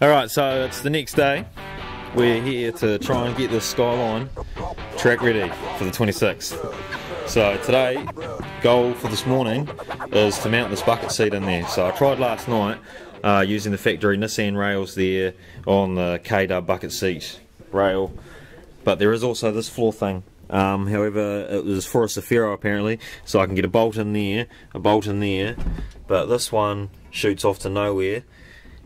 Alright, so it's the next day. We're here to try and get this Skyline track ready for the 26th. So today, goal for this morning is to mount this bucket seat in there. So I tried last night using the factory Nissan rails there on the KW bucket seat rail, but there is also this floor thing. However, it was for a Safiro apparently, so I can get a bolt in there, but this one shoots off to nowhere,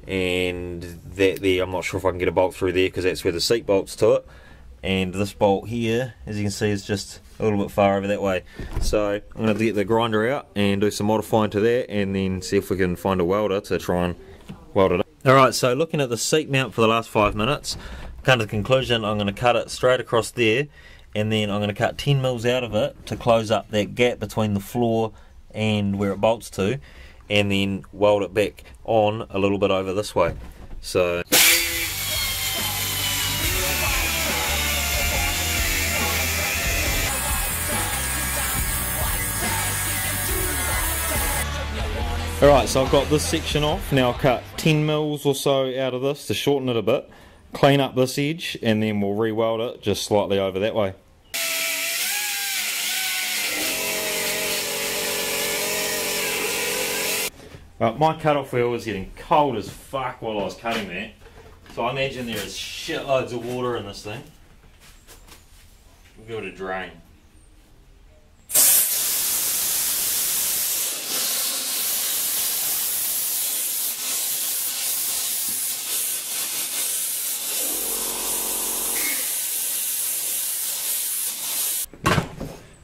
and that there, I'm not sure if I can get a bolt through there because that's where the seat bolts to it, and this bolt here, as you can see, is just a little bit far over that way. So I'm going to get the grinder out and do some modifying to that, and then see if we can find a welder to try and weld it up. Alright, so looking at the seat mount for the last 5 minutes, come to the conclusion I'm going to cut it straight across there, and then I'm going to cut 10 mils out of it to close up that gap between the floor and where it bolts to, and then weld it back on a little bit over this way. So alright, so I've got this section off. Now I'll cut 10 mils or so out of this to shorten it a bit, clean up this edge, and then we'll re-weld it just slightly over that way. Right, my cut-off wheel was getting cold as fuck while I was cutting that, so I imagine there is shitloads of water in this thing. We'll give it a drain.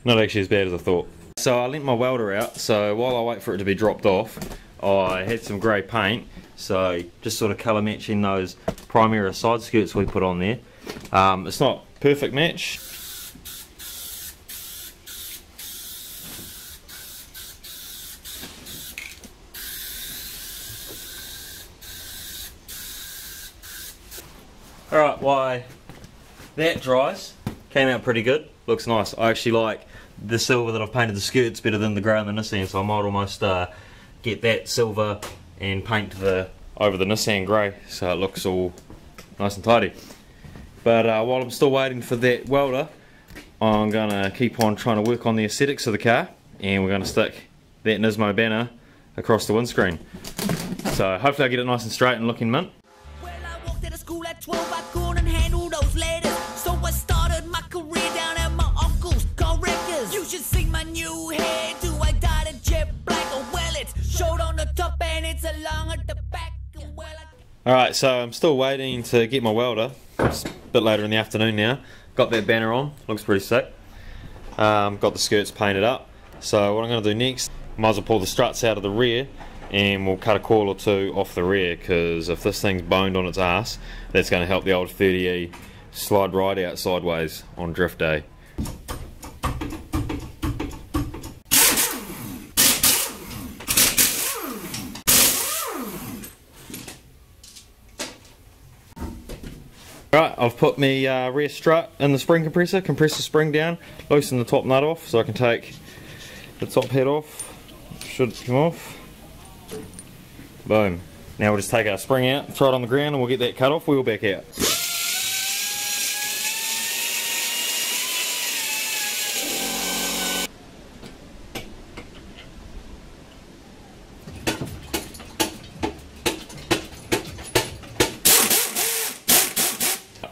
Not actually as bad as I thought. So I lent my welder out, so while I wait for it to be dropped off, I had some grey paint, so just sort of colour matching those Primera side skirts we put on there. It's not a perfect match. Alright, while that dries, came out pretty good, looks nice. I actually like the silver that I've painted the skirts better than the grey on the Nissan, so I might almost get that silver and paint over the Nissan grey so it looks all nice and tidy. But while I'm still waiting for that welder, I'm going to keep on trying to work on the aesthetics of the car, and we're going to stick that Nismo banner across the windscreen. So hopefully I get it nice and straight and looking mint. Well, I walked out of school at 12, I couldn't handle those letters, so I started my career down at my uncle's car wreckers. You should see my new hairdo, I dyed it jet black. Well, it's short on the top and it's long at the back. Well, Alright, so I'm still waiting to get my welder. It's a bit later in the afternoon now. Got that banner on, looks pretty sick. Got the skirts painted up. So what I'm going to do next, might as well pull the struts out of the rear, and we'll cut a coil or two off the rear, because if this thing's boned on its ass, that's going to help the old 30E slide right out sideways on drift day. Right, I've put my rear strut in the spring compressor spring down, loosen the top nut off so I can take the top head off. Should come off. Boom. Now we'll just take our spring out, throw it on the ground, and we'll get that cut off wheel back out.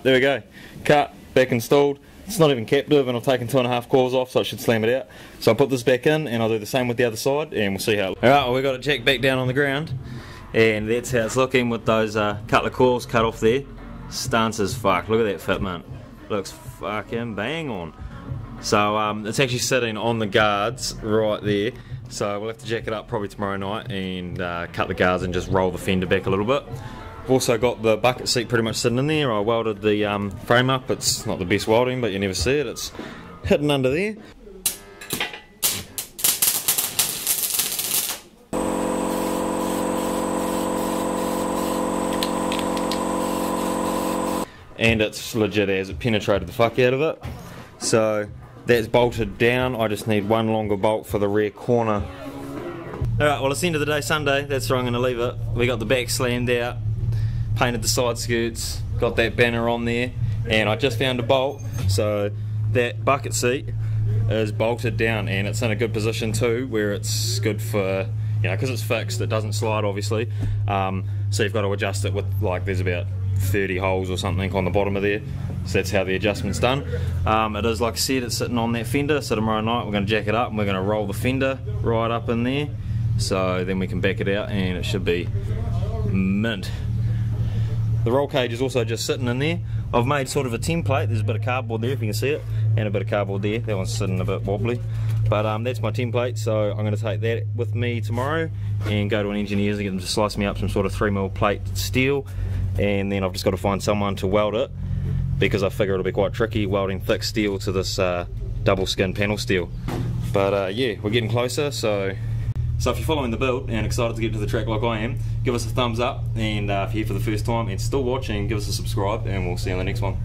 There we go, cut, back installed. It's not even captive, and I've taken 2.5 coils off, so it should slam it out. So I'll put this back in, and I'll do the same with the other side, and we'll see how it looks. Alright, well, we've got it jacked back down on the ground, and that's how it's looking with those couple of coils cut off there. Stunts as fuck, look at that fitment. Looks fucking bang on. So it's actually sitting on the guards right there, so we'll have to jack it up probably tomorrow night and cut the guards and just roll the fender back a little bit. I've also got the bucket seat pretty much sitting in there. I welded the frame up. It's not the best welding, but you never see it. It's hidden under there. And it's legit as it penetrated the fuck out of it. So that's bolted down. I just need one longer bolt for the rear corner. Alright, well it's the end of the day, Sunday. That's where I'm going to leave it. We got the back slammed out. painted the side skirts, got that banner on there, and I just found a bolt. So that bucket seat is bolted down and it's in a good position too, where it's good for, you know, because it's fixed, it doesn't slide obviously. So you've got to adjust it with, like, there's about 30 holes or something on the bottom of there, so that's how the adjustment's done. It is, like I said, it's sitting on that fender, so tomorrow night we're going to jack it up and we're going to roll the fender right up in there, so then we can back it out and it should be mint. The roll cage is also just sitting in there. I've made sort of a template. There's a bit of cardboard there if you can see it, and a bit of cardboard there. That one's sitting a bit wobbly, but that's my template, so I'm going to take that with me tomorrow and go to an engineer's and get them to slice me up some sort of 3mm plate steel, and then I've just got to find someone to weld it, because I figure it'll be quite tricky welding thick steel to this double skin panel steel. But yeah, we're getting closer, so if you're following the build and excited to get to the track like I am, give us a thumbs up, and if you're here for the first time and still watching, give us a subscribe, and we'll see you on the next one.